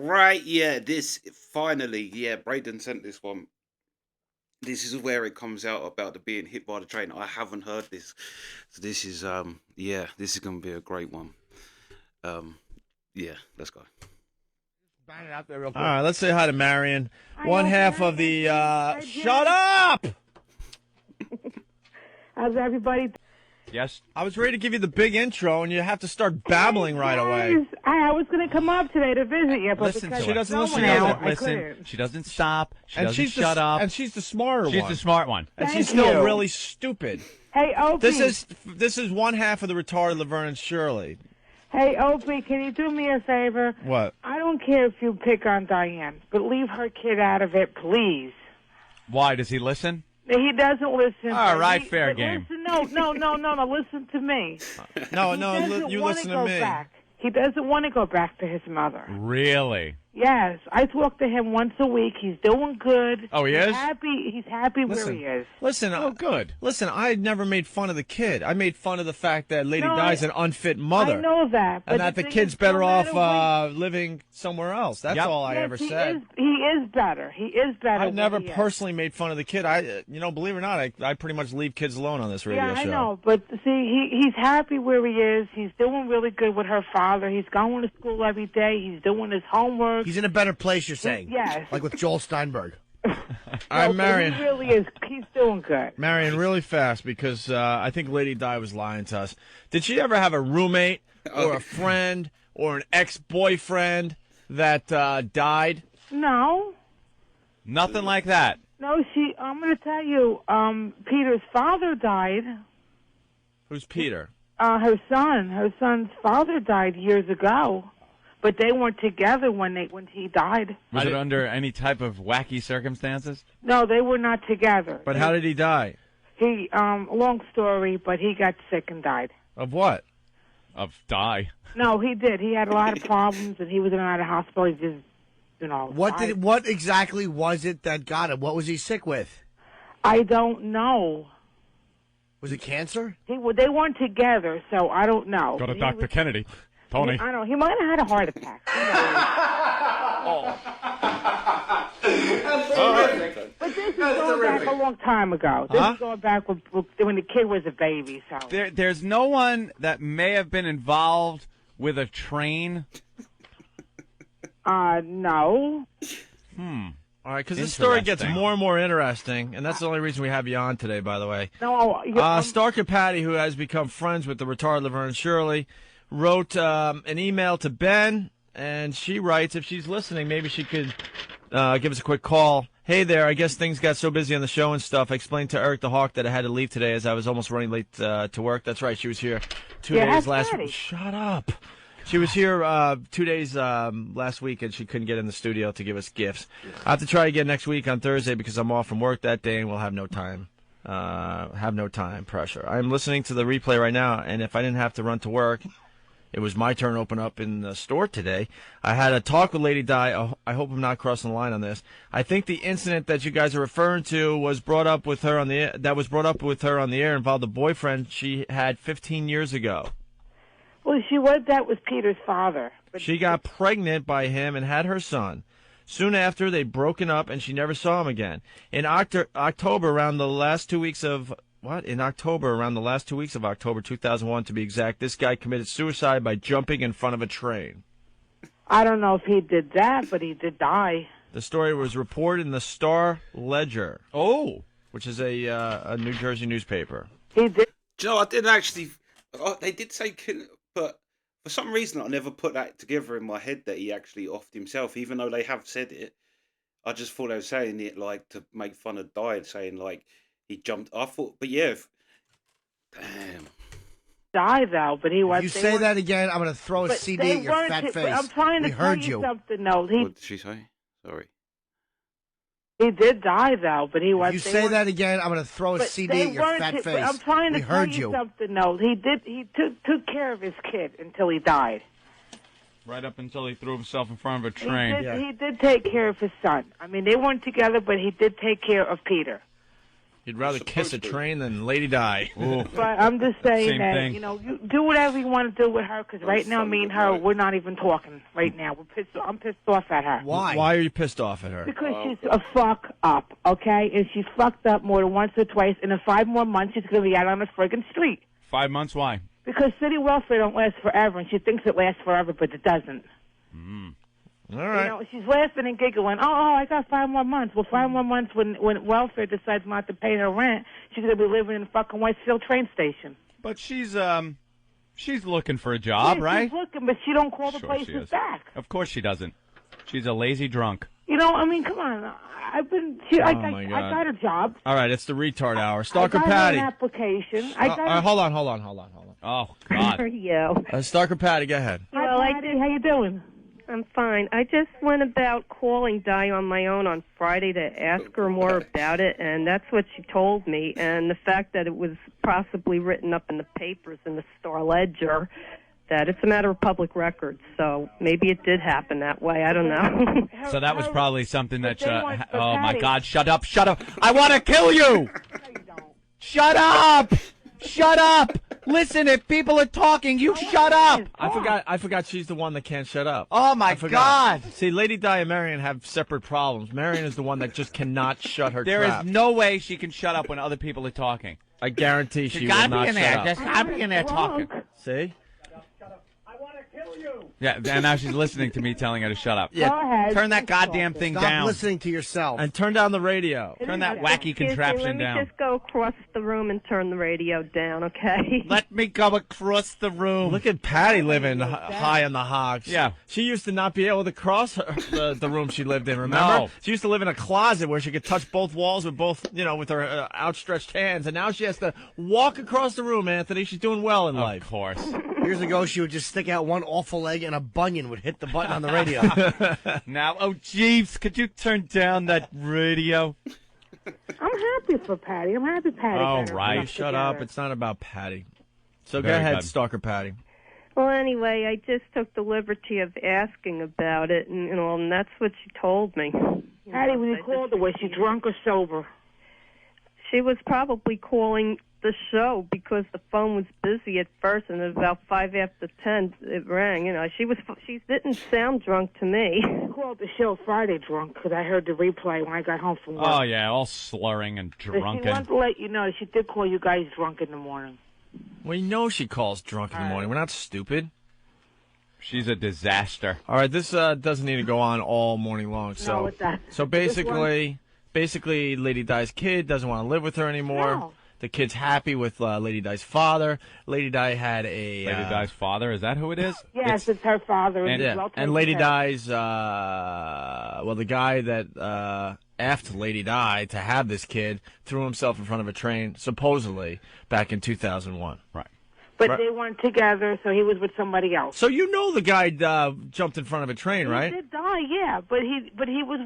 Right, yeah, this finally, yeah, Braden sent this one. This is where it comes out about the being hit by the train. I haven't heard this. So this is yeah, this is gonna be a great one. Um yeah, let's go. Bang it out there real All quick. right, let's say hi to Marion. One Hi, half of the. Shut up! How's everybody? Yes. I was ready to give you the big intro, and you have to start babbling right away. Guys, I was going to come up today to visit you, but Listen because to her. She doesn't no listen one to else, you. I Listen. couldn't. She doesn't stop. She And doesn't she's shut up. And she's the smarter She's one. the smart one. And Thank she's still you. really stupid. Hey, Opie. This is one half of the retarded Laverne and Shirley. Hey, Opie, can you do me a favor? What? I don't care if you pick on Diane, but leave her kid out of it, please. Why? Does he listen? He doesn't listen. All but right, he- fair but game. Listen, no, listen to me. No, He doesn't you wanna listen go to me. Back. He doesn't want to go back to his mother. Really? Yes, I talk to him once a week. He's doing good. Oh, he He's is? happy. He's happy where Listen, he is. listen. Oh, good. Listen, I had never made fun of the kid. I made fun of the fact that Lady No, Di's an unfit mother. I know that, but And that the thing kid's is, better no off matter living somewhere else. That's Yep. all I Yes, ever he said. He is better. He is better. I never where he is. personally made fun of the kid. Believe it or not, I pretty much leave kids alone on this radio Yeah, show. I know, but see, he's happy where he is. He's doing really good with her father. He's going to school every day. He's doing his homework. He's in a better place, you're saying? Yes. Like with Joel Steinberg. All right, No, but Marion. he really is. He's doing good. Marion, really fast, because I think Lady Di was lying to us. Did she ever have a roommate or a friend or an ex-boyfriend that died? No, Nothing like that. no. I'm going to tell you. Peter's father died. Who's Peter? Her son's father died years ago, but they weren't together when he died. Was it under any type of wacky circumstances? No, they were not together. But how did he die? He, long story, but he got sick and died. Of what? Of die. No, he did. He had a lot of problems, and he was in and out of hospital. He just, died. What exactly was it that got him? What was he sick with? I don't know. Was it cancer? They weren't together, so I don't know. Go to He Dr. was- Kennedy. Tony. I don't know. He might have had a heart attack. But this is going back a long time ago. This is going back when the kid was a baby. So There's no one that may have been involved with a train. no. All right, because this story gets Interesting. more and more interesting, and that's the only reason we have you on today, by the way. No. Stark and Patty, who has become friends with the retarded Laverne and Shirley, wrote an email to Ben, and she writes, if she's listening, maybe she could give us a quick call. Hey there, I guess things got so busy on the show and stuff. I explained to Eric the Hawk that I had to leave today as I was almost running late to work. That's right, she was here 2 Yeah, days that's last Patty. week. Shut up. She was here 2 days last week, and she couldn't get in the studio to give us gifts. I have to try again next week on Thursday because I'm off from work that day and we'll have no time. Pressure. I'm listening to the replay right now, and if I didn't have to run to work, it was my turn to open up in the store today. I had a talk with Lady Di. I hope I'm not crossing the line on this. I think the incident that you guys are referring to was brought up with her on the air involved a boyfriend she had 15 years ago. Well, that was Peter's father. But She got pregnant by him and had her son. Soon after, they'd broken up, and she never saw him again. In October, around the last 2 weeks of October 2001, to be exact, this guy committed suicide by jumping in front of a train. I don't know if he did that, but he did die. The story was reported in the Star Ledger. Oh. Which is a New Jersey newspaper. He did. Do you know, I didn't actually. They did say, but for some reason I never put that together in my head that he actually offed himself, even though they have said it. I just thought they were saying it like to make fun of Di, saying like he jumped. I thought, but yeah, damn. Die though, but he was. If you say that again, I'm going to throw a but CD they at your weren't fat to- face. I'm trying to We tell heard you you. something. No, What did she say? Sorry. he did die though, but he was. If you say that again, I'm going to throw a But CD they at your weren't fat to- face. but I'm trying to We tell heard you something. No, he did. He took care of his kid until he died. Right up until he threw himself in front of a He train. did, he did take care of his son. I mean, they weren't together, but he did take care of Peter. He'd rather kiss a Supposed to. train than Lady Di. But I'm just saying Same that, thing. you do whatever you want to do with her, because right now, me and her, we're not even talking right now. I'm pissed off at her. Why? Why are you pissed off at her? Because she's a fuck up, okay? And she's fucked up more than once or twice, and in 5 more months, she's going to be out on the friggin' street. 5 months? Why? Because city welfare don't last forever, and she thinks it lasts forever, but it doesn't. All right. She's laughing and giggling. Oh, I got 5 more months. Well, 5 more months when welfare decides not to pay her rent, she's going to be living in the fucking Whitefield train station. But she's looking for a job, Yeah, right? She's looking, but she don't call the Sure she places is. back. Of course she doesn't. She's a lazy drunk. I mean, come on. I my God. got a job. All right, it's the retard hour. Stalker I got Patty. an application. Hold on. Oh, How God. are you? Stalker Patty, go ahead. Hi, Well, Patty. How you doing? I'm fine. I just went about calling Di on my own on Friday to ask her more about it, and that's what she told me. And the fact that it was possibly written up in the papers in the Star Ledger, that it's a matter of public record. So maybe it did happen that way. I don't know. So that was probably something that... they want- but oh, my Patty- God. Shut up. I want to kill you. Shut up. Shut up. Listen, if people are talking, you shut up. I forgot she's the one that can't shut up. Oh, my I forgot. God. See, Lady Di and Marion have separate problems. Marion is the one that just cannot shut her There trap. is no way she can shut up when other people are talking. I guarantee she You will gotta not be in shut there. up. Just gotta be in there talking. See? Yeah, and now she's listening to me telling her to shut up. Yeah. Go ahead. Turn that goddamn thing Stop down. listening to yourself. And turn down the radio. Turn that wacky Excuse me, contraption let me down. just go across the room and turn the radio down, okay? Let me go across the room. Look at Patty living high on the hogs. Yeah. She used to not be able to cross the room she lived in, remember? No. She used to live in a closet where she could touch both walls with with her outstretched hands, and now she has to walk across the room, Anthony. She's doing well in Of life. course. Years ago, she would just stick out one awful leg and a bunion would hit the button on the radio. Now, oh, Jeeves, could you turn down that radio? I'm happy for Patty. I'm happy Patty. Oh, got her right. stuff Shut together. up. It's not about Patty. So go Very ahead, good. Stalker Patty. Well, anyway, I just took the liberty of asking about it, and that's what she told me. Patty, when I you just- called her, was she drunk or sober? She was probably calling the show because the phone was busy at first, and at about 5 after 10 it rang. She didn't sound drunk to me. She called the show Friday drunk because I heard the replay when I got home from work. Oh, yeah, all slurring and But she drunken. wanted to let you know she did call you guys drunk in the morning. We know she calls drunk in the morning. We're not stupid. She's a disaster. All right, this doesn't need to go on all morning long. So, No, it doesn't. so basically, Lady Di's kid doesn't want to live with her anymore. No. The kid's happy with Lady Di's father. Lady Di had a Lady Di's father, is that who it is? Yes, it's her father. And- he's yeah, well and Lady taken care of. Di's the guy that effed Lady Di to have this kid threw himself in front of a train supposedly back in 2001. Right. But Right. they weren't together, so he was with somebody else. So you know the guy jumped in front of a train, right? He did die, yeah, but he was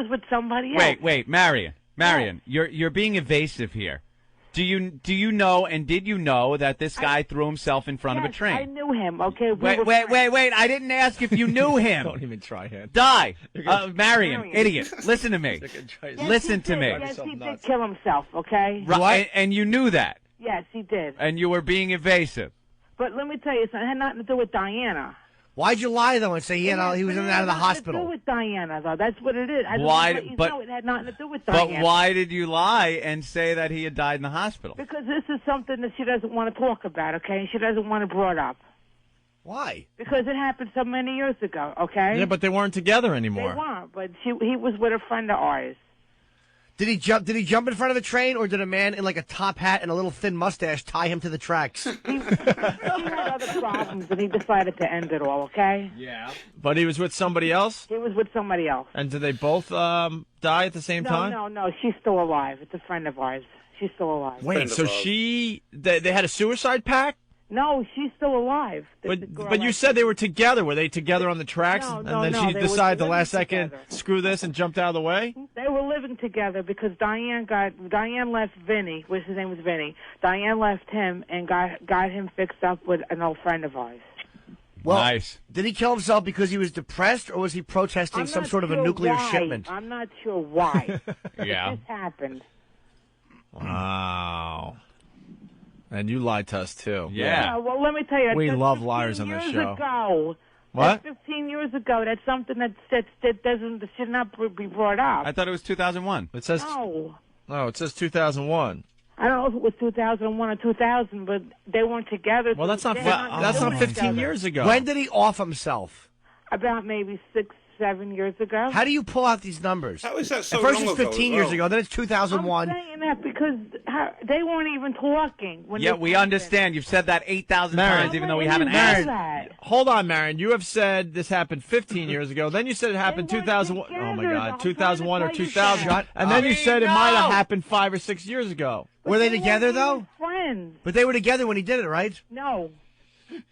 with somebody else. Wait, Marion, you're being evasive here. Do you know, and did you know that this guy threw himself in front of a Yes, train? I knew him. Okay. Wait! I didn't ask if you knew him. Don't even try, Han. Die, Marion, idiot. Listen to me. Yes, Listen he to did. me. Yes, he did kill himself. Okay. Right, and you knew that, Yes, he did. and you were being evasive. But let me tell you something. It had nothing to do with Diana. Why'd you lie, though, and say he was in and out of the It had nothing to hospital? do with Diana, though. That's what it is. I Why- Let you but- know it had nothing to do with But Diana. why did you lie and say that he had died in the hospital? Because this is something that she doesn't want to talk about. Okay, she doesn't want it brought up Why? because it happened so many years ago. Okay. Yeah, but they weren't together they anymore. weren't. But he was with a friend of ours. Did he jump? Did he jump in front of a train, or did a man in like a top hat and a little thin mustache tie him to the tracks? He had other problems, and he decided to end it all. Okay. Yeah. But he was with somebody else? He was with somebody else. And did they both die at the same time? No. She's still alive. It's a friend of ours. She's still alive. Wait, so they had a suicide pact? No, she's still alive. The girl But you I- said they were together. Were they together on the tracks? No, and no, then no, she they were decided the living last second, together. screw this, and jumped out of the way? They were living together because Diane left Vinny, which his name was Vinny. Diane left him and got him fixed up with an old friend of ours. Well, Nice. did he kill himself because he was depressed, or was he protesting I'm some not sort of a sure nuclear why. shipment? I'm not sure why. Yeah. This happened. Wow. And you lied to us, too. Yeah. Well, let me tell you. We that's love 15 liars on this years show. Ago. What? That's 15 years ago. That's something that should not be brought up. I thought it was 2001. It says No. it says 2001. I don't know if it was 2001 or 2000, but they weren't together. Well, that's not They're that's not doing 15 together. years ago. When did he off himself? About maybe 6-7 years ago. How do you pull out these numbers? How is that so At first long it's ago 15 as years well? ago, then it's I'm 2001. saying that because they weren't even talking. When Yeah, this we happened. understand. You've said that 8,000 Marion. times, even though we You haven't know asked. that. Hold on, Marion. You have said this happened 15 years ago. Then you said it happened They weren't 2001. together. Oh my I'm God, trying to 2001 or tell you 2000. that. And then you said it might have No. happened 5 or 6 years ago. But Were they weren't together, even though? Friends. But they were together when he did it, right? No.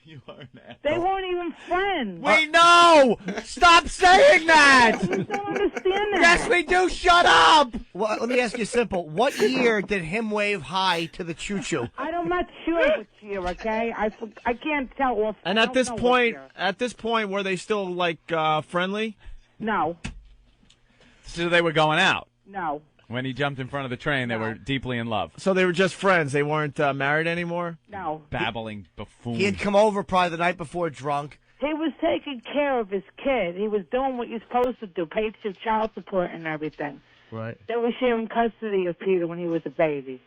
You are an They weren't even friends. We know. Stop saying that. You don't understand that. Yes, we do. Shut up. Well, let me ask you simple. What year did him wave hi to the choo-choo? I'm not sure which year, okay? I can't tell off. And I at don't this know which point, year. were they still like friendly? No. So they were going out. No. When he jumped in front of the train, they were deeply in love. So they were just friends. They weren't married anymore. No. Babbling buffoon. He had come over probably the night before drunk. He was taking care of his kid. He was doing what you're supposed to do, paid your child support and everything. Right. They were sharing custody of Peter when he was a baby.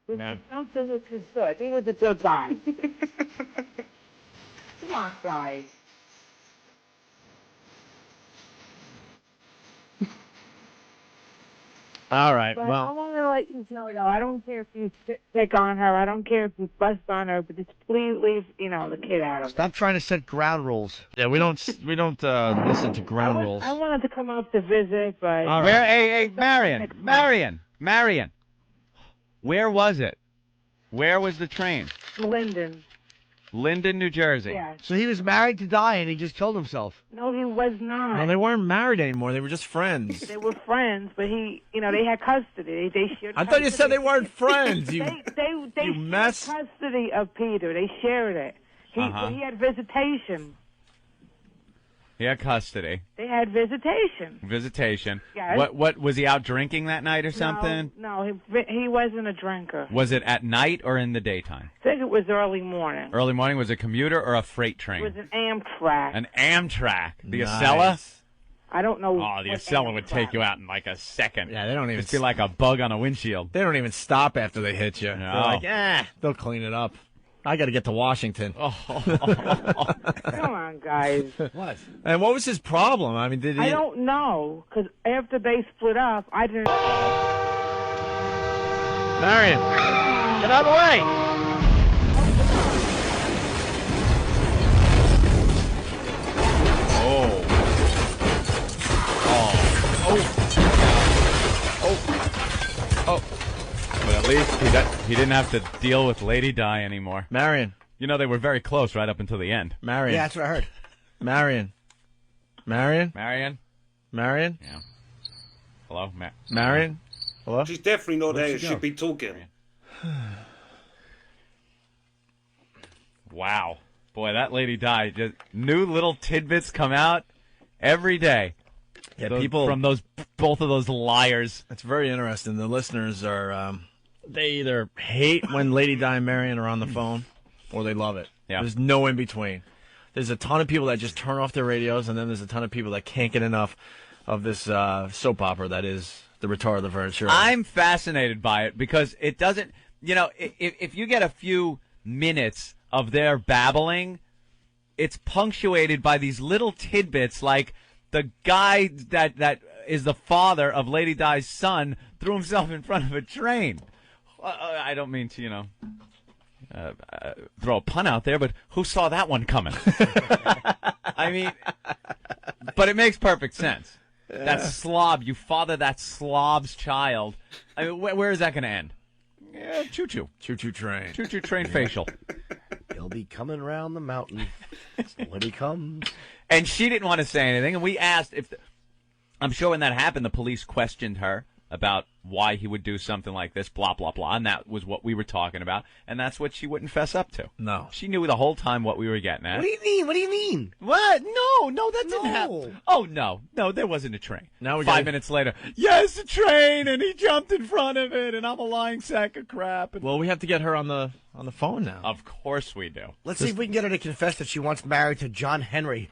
No. Something that was good. He was a good guy. Come on, guys. All right. But I Well, want to let you know, I don't care if you pick on her. I don't care if you bust on her, but just please leave, the kid out of it. Stop trying to set ground rules. yeah, we don't listen to ground rules. I wanted to come up to visit, but All right. Where? Hey, Marion. Where was it? Where was the train? Linden. Linden, New Jersey. Yeah. So he was married to die and he just killed himself. No, he was not. No, they weren't married anymore. They were just friends. They were friends, but they had custody. They shared. I thought you said they weren't friends. They You shared mess. custody of Peter. They shared it. He had visitation. He had custody. They had visitation. Visitation. Yes. What was he out drinking that night or something? No, he wasn't a drinker. Was it at night or in the daytime? I think it was early morning. Early morning. Was it a commuter or a freight It train? was an Amtrak. An Amtrak. The Nice. Acela? I don't know. Oh, the what Acela would Amtrak. take you out in like a second. Yeah, they don't even. It'd be like a bug on a windshield. They don't even stop after they hit you. No. They're like, they'll clean it up. I got to get to Washington. Oh. Come on, guys. What? And what was his problem? I mean, did he? I don't know, because after they split up, I didn't. Marion, get out of the way. But at least he didn't have to deal with Lady Di anymore. Marion, You know, they were very close right up until the end. Marion. Yeah, that's what I heard. Marion. Marion? Marion? Yeah. Hello? Marion? Hello? She's definitely not there. she She go? should be talking. Wow. Boy, that Lady Di. Just new little tidbits come out every day. Yeah, Those- people from both of those liars. It's very interesting. The listeners are they either hate when Lady Di and Marion are on the phone, or they love it. Yeah. There's no in between. There's a ton of people that just turn off their radios, and then there's a ton of people that can't get enough of this soap opera that is The Retard Laverne Shirley. I'm fascinated by it because it doesn't, if you get a few minutes of their babbling, it's punctuated by these little tidbits like the guy that is the father of Lady Di's son threw himself in front of a train. I don't mean to, throw a pun out there, but who saw that one coming? I mean, but it makes perfect sense. That slob, you father that slob's child. I mean, where is that going to end? Yeah, choo-choo. Choo-choo train. Choo-choo train facial. He'll be coming round the mountain. So when he comes. And she didn't want to say anything, and we asked if I'm sure when that happened, the police questioned her. about why he would do something like this, blah, blah, blah. And that was what we were talking about. And that's what she wouldn't fess up to. No. She knew the whole time what we were getting at. What do you mean? What do you mean? What? No, that didn't No. happen. Oh, no, there wasn't a train. Now we 5 gotta- minutes later, yes, a train, and he jumped in front of it, and I'm a lying sack of crap. And Well, we have to get her on the phone now. of course we do. Let's see if we can get her to confess that she wants married to John Henry.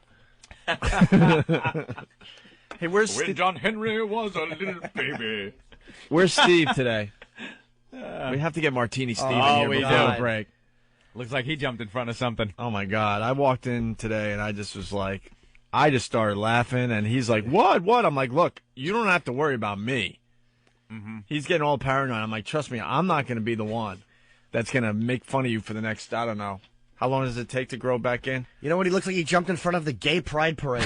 Hey, where's John Henry was a little baby. Where's Steve today? We have to get Martini Steve in here we before the do. break. Looks like he jumped in front of something. Oh my God! I walked in today and I just was like, I just started laughing, and he's like, "What?" I'm like, "Look, you don't have to worry about me." Mm-hmm. He's getting all paranoid. I'm like, "Trust me, I'm not going to be the one that's going to make fun of you for the next, I don't know, how long does it take to grow back in?" You know what? He looks like he jumped in front of the gay pride parade.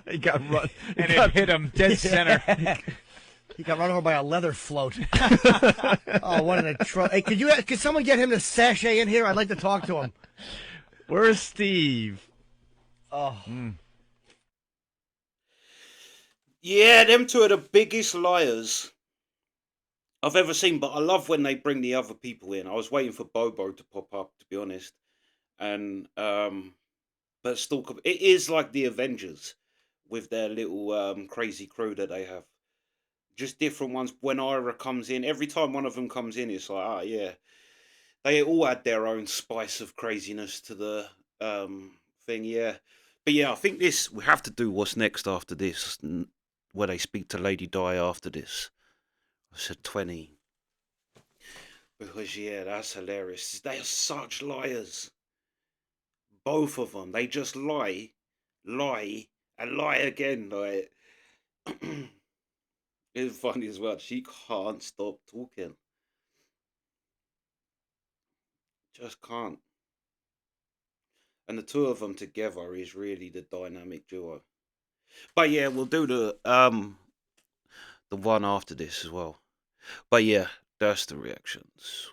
He got run, And it hit him dead center. He got run over by a leather float. Oh, what an atrocious! Hey, could someone get him to sashay in here? I'd like to talk to him. Where's Steve? Oh, Yeah, them two are the biggest liars I've ever seen. But I love when they bring the other people in. I was waiting for Bobo to pop up, to be honest. And but still, it is like the Avengers with their little crazy crew that they have. Just different ones. When Ira comes in, every time one of them comes in, it's like, ah, yeah. They all add their own spice of craziness to the thing, yeah. But yeah, I think we have to do what's next after this, where they speak to Lady Di after this. I said 20. Because, yeah, that's hilarious. They are such liars. Both of them. They just lie, and lie again. Like, it's funny as well. She can't stop talking. Just can't. And the two of them together is really the dynamic duo. But yeah, we'll do the one after this as well. But yeah, that's the reactions.